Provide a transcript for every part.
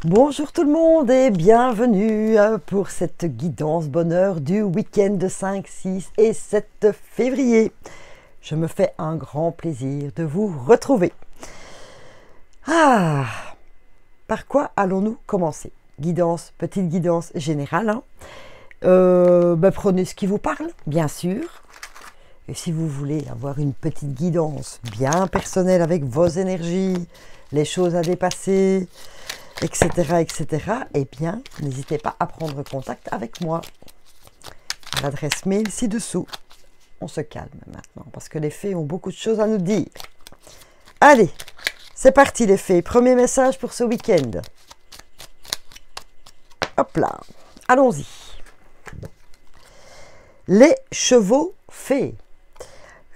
Bonjour tout le monde et bienvenue pour cette guidance bonheur du week-end de 5, 6 et 7 février. Je me fais un grand plaisir de vous retrouver. Par quoi allons-nous commencer? Petite guidance générale. Prenez ce qui vous parle, bien sûr. Et si vous voulez avoir une petite guidance bien personnelle avec vos énergies, les choses à dépasser, etc., eh bien, n'hésitez pas à prendre contact avec moi. L'adresse mail ci-dessous. On se calme maintenant, parce que les fées ont beaucoup de choses à nous dire. Allez, c'est parti les fées. Premier message pour ce week-end. Hop là, allons-y. Les chevaux fées.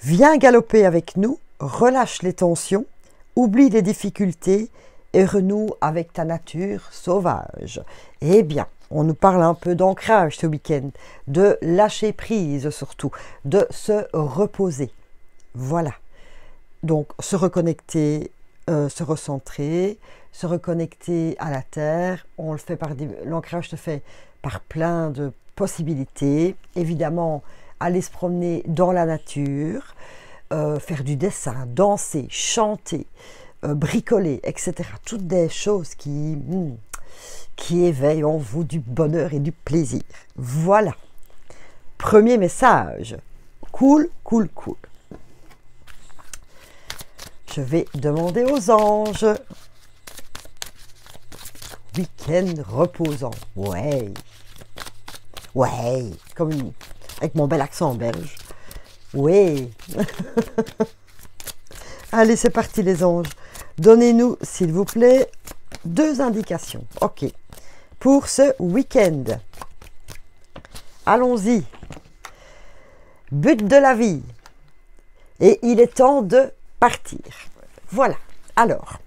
Viens galoper avec nous, relâche les tensions, oublie les difficultés et renoue avec ta nature sauvage. Eh bien, on nous parle un peu d'ancrage ce week-end, de lâcher prise surtout, de se reposer. Voilà. Donc, se reconnecter, se recentrer, se reconnecter à la terre. On le fait par l'ancrage se fait par plein de possibilités. Évidemment, aller se promener dans la nature, faire du dessin, danser, chanter, bricoler, etc. Toutes des choses qui éveillent en vous du bonheur et du plaisir. Voilà. Premier message. Cool, cool, cool. Je vais demander aux anges. Week-end reposant. Ouais. Ouais. Avec mon bel accent belge. Ouais. Allez, c'est parti les anges. Donnez-nous, s'il vous plaît, 2 indications. Ok. Pour ce week-end. Allons-y. But de la vie. Et il est temps de partir. Voilà. Alors,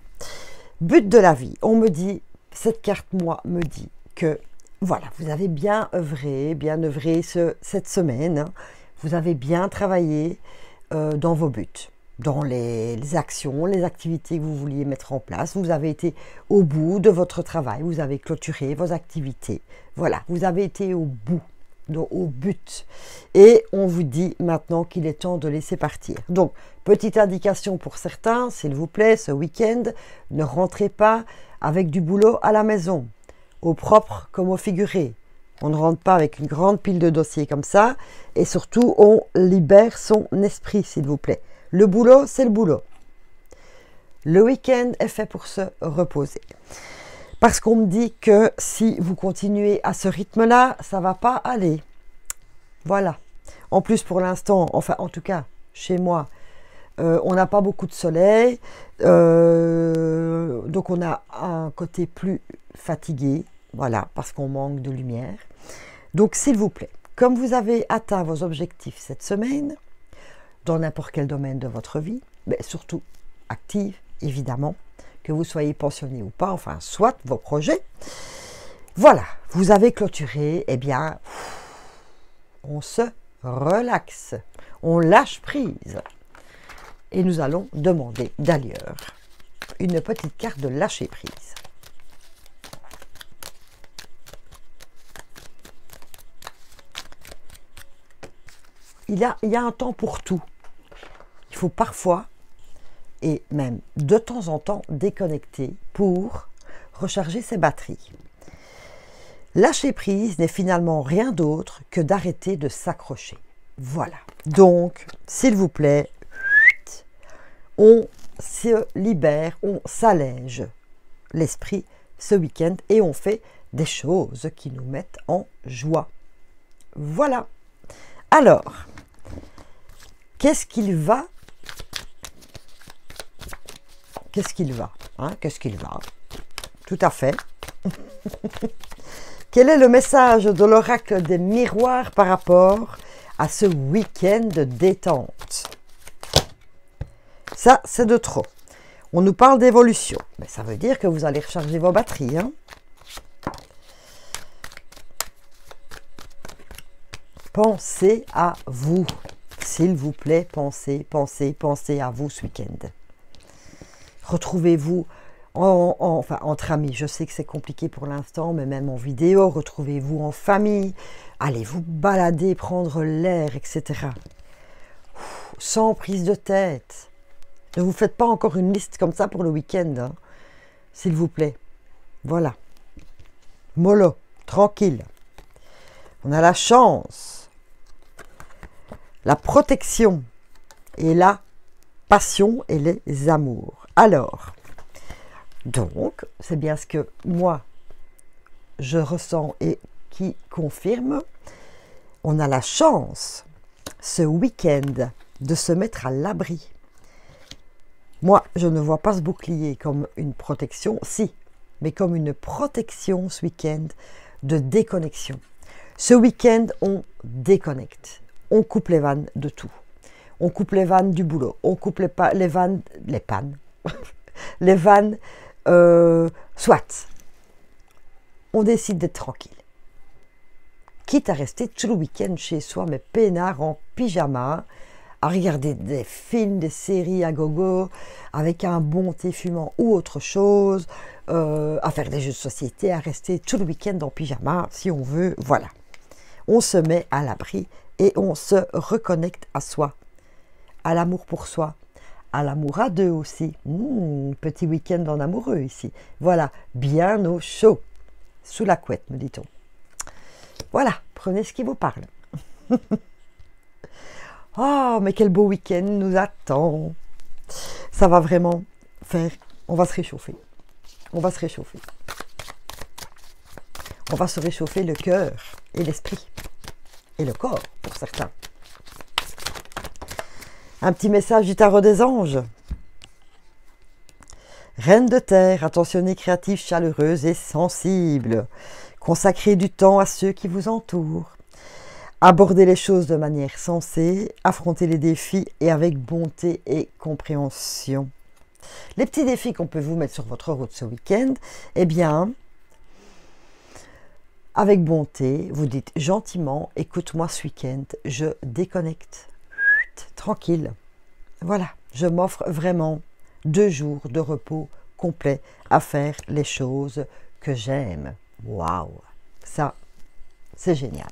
but de la vie. On me dit, cette carte, moi, me dit que, voilà, vous avez bien œuvré cette semaine. Hein. Vous avez bien travaillé dans vos buts. Dans les actions, les activités que vous vouliez mettre en place. Vous avez été au bout de votre travail, vous avez clôturé vos activités. Voilà, vous avez été au bout, au but. Et on vous dit maintenant qu'il est temps de laisser partir. Donc, petite indication pour certains, s'il vous plaît, ce week-end, ne rentrez pas avec du boulot à la maison, au propre comme au figuré. On ne rentre pas avec une grande pile de dossiers comme ça. Et surtout, on libère son esprit, s'il vous plaît. Le boulot, c'est le boulot. Le week-end est fait pour se reposer. Parce qu'on me dit que si vous continuez à ce rythme-là, ça ne va pas aller. Voilà. En plus, pour l'instant, enfin, en tout cas, chez moi, on n'a pas beaucoup de soleil. Donc, on a un côté plus fatigué. Voilà, parce qu'on manque de lumière. Donc, s'il vous plaît, comme vous avez atteint vos objectifs cette semaine, dans n'importe quel domaine de votre vie, mais surtout active, évidemment, que vous soyez pensionné ou pas, enfin, soit vos projets. Voilà, vous avez clôturé, eh bien, on se relaxe, on lâche prise. Et nous allons demander d'ailleurs une petite carte de lâcher prise. Il y a un temps pour tout. Il faut parfois, et même de temps en temps, déconnecter pour recharger ses batteries. Lâcher prise n'est finalement rien d'autre que d'arrêter de s'accrocher. Voilà. Donc, s'il vous plaît, on se libère, on s'allège l'esprit ce week-end et on fait des choses qui nous mettent en joie. Voilà. Alors, qu'est-ce qu'il va? Qu'est-ce qu'il va? Hein? Qu'est-ce qu'il va? Tout à fait. Quel est le message de l'oracle des miroirs par rapport à ce week-end de détente? Ça, c'est de trop. On nous parle d'évolution. Mais ça veut dire que vous allez recharger vos batteries. Hein? Pensez à vous. S'il vous plaît, pensez à vous ce week-end. Retrouvez-vous enfin, entre amis. Je sais que c'est compliqué pour l'instant, mais même en vidéo, retrouvez-vous en famille, allez vous balader, prendre l'air, etc. Sans prise de tête. Ne vous faites pas encore une liste comme ça pour le week-end, hein, s'il vous plaît. Voilà. Mollo, tranquille. On a la chance, la protection et la passion et les amours. Alors, donc, c'est bien ce que moi, je ressens et qui confirme. On a la chance, ce week-end, de se mettre à l'abri. Moi, je ne vois pas ce bouclier comme une protection, si, mais comme une protection ce week-end de déconnexion. Ce week-end, on déconnecte. On coupe les vannes de tout. On coupe les vannes du boulot. On coupe les vannes, les pannes. Les vannes, soit. On décide d'être tranquille. Quitte à rester tout le week-end chez soi, mais peinard en pyjama, à regarder des films, des séries à gogo, avec un bon thé fumant ou autre chose, à faire des jeux de société, à rester tout le week-end en pyjama, si on veut, voilà. On se met à l'abri et on se reconnecte à soi, à l'amour pour soi, à l'amour à deux aussi. Petit week-end en amoureux ici. Voilà, bien au chaud, sous la couette, me dit-on. Voilà, prenez ce qui vous parle. Oh, mais quel beau week-end nous attend. Ça va vraiment faire... On va se réchauffer. On va se réchauffer. On va se réchauffer le cœur et l'esprit. Et le corps, pour certains. Un petit message du tarot des anges. Reine de terre, attentionnée, créative, chaleureuse et sensible. Consacrez du temps à ceux qui vous entourent. Abordez les choses de manière sensée, affrontez les défis et avec bonté et compréhension. Les petits défis qu'on peut vous mettre sur votre route ce week-end, eh bien, avec bonté, vous dites gentiment, écoute-moi ce week-end, je déconnecte, tranquille. Voilà, je m'offre vraiment 2 jours de repos complet à faire les choses que j'aime. Waouh, ça, c'est génial.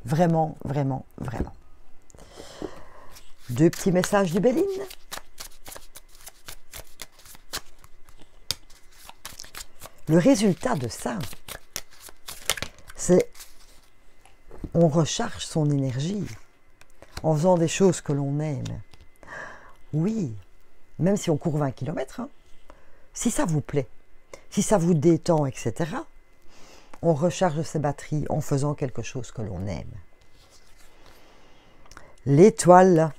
Vraiment, vraiment, vraiment. 2 petits messages du Béline. Le résultat de ça, c'est on recharge son énergie en faisant des choses que l'on aime. Oui, même si on court 20 km, hein, si ça vous plaît, si ça vous détend, etc., on recharge ses batteries en faisant quelque chose que l'on aime. L'étoile,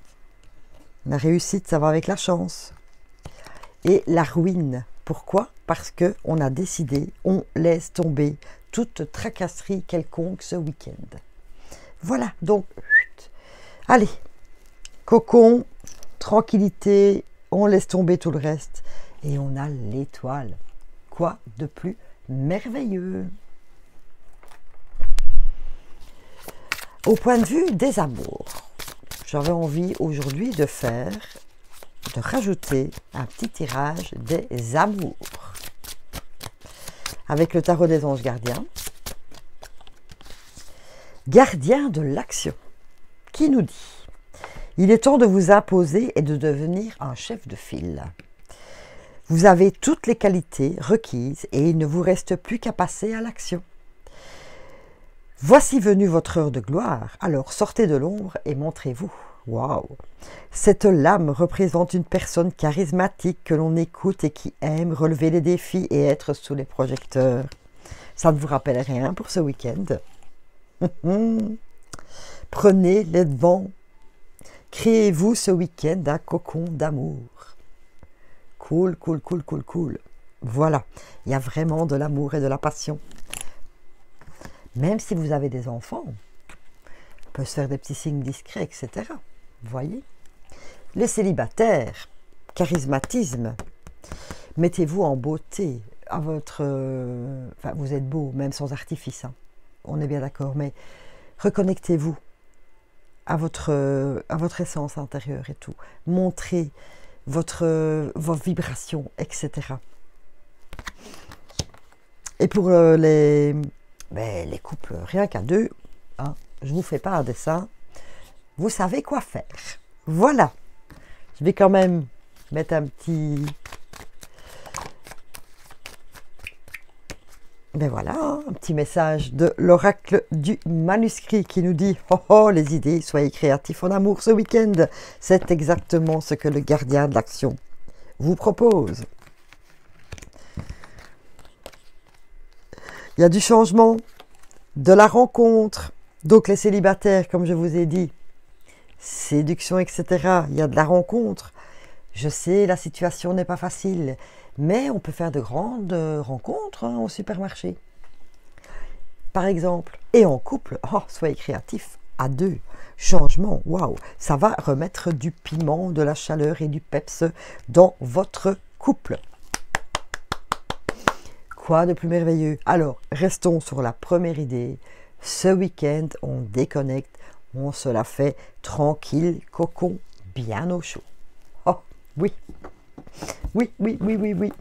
la réussite, ça va avec la chance. Et la ruine, pourquoi? Parce qu'on a décidé, on laisse tomber toute tracasserie quelconque ce week-end. Voilà, donc, allez, cocon, tranquillité, on laisse tomber tout le reste. Et on a l'étoile. Quoi de plus merveilleux? Au point de vue des amours, j'avais envie aujourd'hui de rajouter un petit tirage des amours. Avec le tarot des anges gardiens. Gardien de l'action, qui nous dit « Il est temps de vous imposer et de devenir un chef de file. Vous avez toutes les qualités requises et il ne vous reste plus qu'à passer à l'action. Voici venue votre heure de gloire, alors sortez de l'ombre et montrez-vous. » Waouh! Cette lame représente une personne charismatique que l'on écoute et qui aime relever les défis et être sous les projecteurs. Ça ne vous rappelle rien pour ce week-end? Prenez les devants. Créez-vous ce week-end un cocon d'amour. Cool, cool, cool, cool, cool. Voilà, il y a vraiment de l'amour et de la passion. Même si vous avez des enfants, on peut se faire des petits signes discrets, etc. Vous voyez? Les célibataires, charismatisme, mettez-vous en beauté à votre... enfin, vous êtes beau, même sans artifice, hein. On est bien d'accord, mais reconnectez-vous à votre essence intérieure et tout. Montrez vos vibrations, etc. Et pour les couples rien qu'à deux, hein, je ne vous fais pas un dessin, vous savez quoi faire. Voilà, je vais quand même mettre un petit... Ben voilà, hein, un petit message de l'oracle du manuscrit qui nous dit « Oh oh, les idées, soyez créatifs en amour ce week-end ». C'est exactement ce que le gardien de l'action vous propose. Il y a du changement, de la rencontre. Donc les célibataires, comme je vous ai dit, séduction, etc. Il y a de la rencontre. Je sais, la situation n'est pas facile, mais on peut faire de grandes rencontres hein, au supermarché. Par exemple, et en couple, oh, soyez créatifs, à deux. Changement, waouh, ça va remettre du piment, de la chaleur et du peps dans votre couple. Quoi de plus merveilleux? Alors, restons sur la première idée. Ce week-end, on déconnecte, on se la fait tranquille, cocon, bien au chaud. Oh, oui. Oui, oui, oui, oui, oui.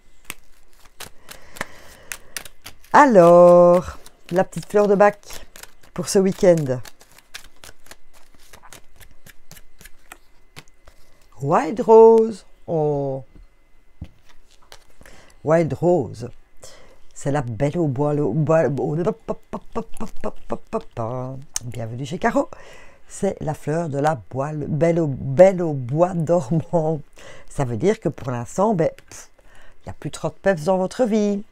Alors, la petite fleur de bac pour ce week-end. Wild Rose. Oh. Wild Rose. C'est la belle au bois. Bienvenue chez Caro. C'est la fleur de la belle au bois dormant. Ça veut dire que pour l'instant, il n'y a plus trop de peps dans votre vie.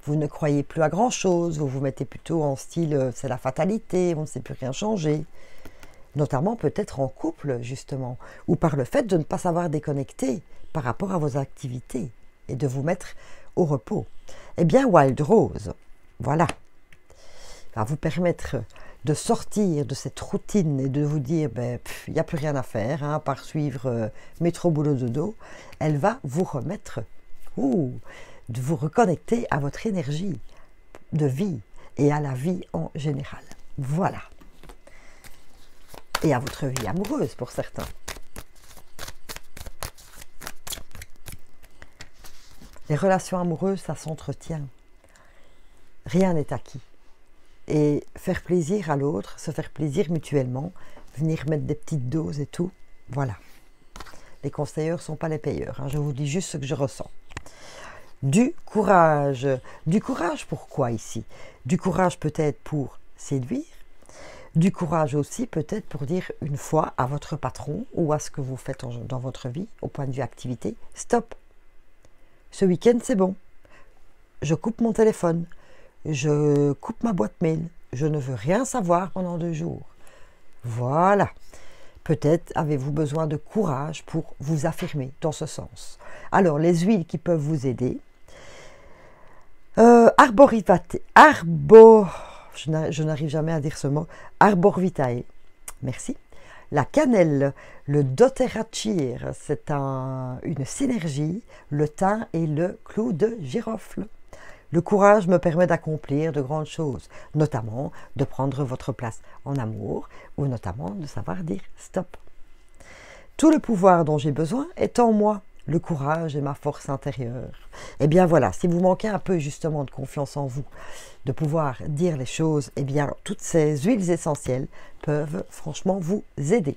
Vous ne croyez plus à grand chose. Vous vous mettez plutôt en style c'est la fatalité, on ne sait plus rien changer. Notamment peut-être en couple, justement. Ou par le fait de ne pas savoir déconnecter par rapport à vos activités et de vous mettre au repos. Eh bien, Wild Rose, voilà, va vous permettre de sortir de cette routine et de vous dire, il n'y a plus rien à faire, hein, à part suivre métro, boulot, dodo. Elle va vous remettre, de vous reconnecter à votre énergie de vie et à la vie en général. Voilà. Et à votre vie amoureuse pour certains. Les relations amoureuses, ça s'entretient. Rien n'est acquis. Et faire plaisir à l'autre, se faire plaisir mutuellement, venir mettre des petites doses et tout, voilà. Les conseilleurs ne sont pas les payeurs, hein, je vous dis juste ce que je ressens. Du courage. Du courage pourquoi ici? Du courage peut-être pour séduire, du courage aussi peut-être pour dire une fois à votre patron ou à ce que vous faites dans votre vie, au point de vue activité, stop. Ce week-end, c'est bon. Je coupe mon téléphone. Je coupe ma boîte mail. Je ne veux rien savoir pendant 2 jours. Voilà. Peut-être avez-vous besoin de courage pour vous affirmer dans ce sens. Alors, les huiles qui peuvent vous aider. Je n'arrive jamais à dire ce mot. Arbor Vitae. Merci. La cannelle, le doTERRA, c'est une synergie, le thym et le clou de girofle. Le courage me permet d'accomplir de grandes choses, notamment de prendre votre place en amour ou notamment de savoir dire stop. Tout le pouvoir dont j'ai besoin est en moi, le courage est ma force intérieure. Eh bien voilà, si vous manquez un peu justement de confiance en vous, de pouvoir dire les choses, eh bien toutes ces huiles essentielles peuvent franchement vous aider.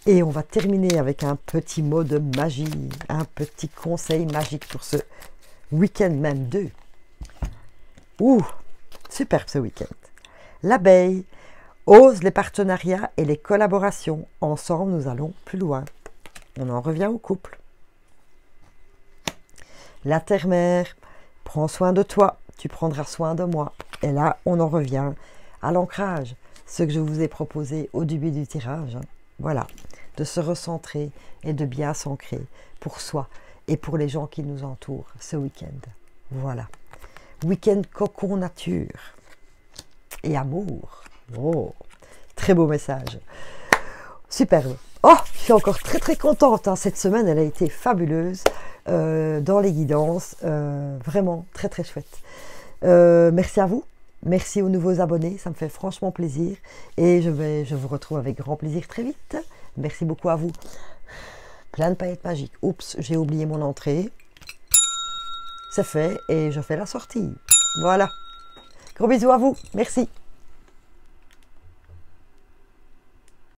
Et on va terminer avec un petit mot de magie, un petit conseil magique pour ce week-end même 2. Superbe ce week-end. L'abeille ose les partenariats et les collaborations. Ensemble, nous allons plus loin. On en revient au couple. La terre-mère, prends soin de toi, tu prendras soin de moi. Et là, on en revient à l'ancrage, ce que je vous ai proposé au début du tirage. Voilà, de se recentrer et de bien s'ancrer pour soi et pour les gens qui nous entourent ce week-end. Voilà, week-end cocon nature et amour. Oh, très beau message. Superbe. Oh, je suis encore très très contente. Hein. Cette semaine, elle a été fabuleuse dans les guidances. Vraiment très très chouette. Merci à vous. Merci aux nouveaux abonnés. Ça me fait franchement plaisir. Et je vous retrouve avec grand plaisir très vite. Merci beaucoup à vous. Plein de paillettes magiques. Oups, j'ai oublié mon entrée. c'est fait et je fais la sortie. Voilà. Gros bisous à vous. Merci.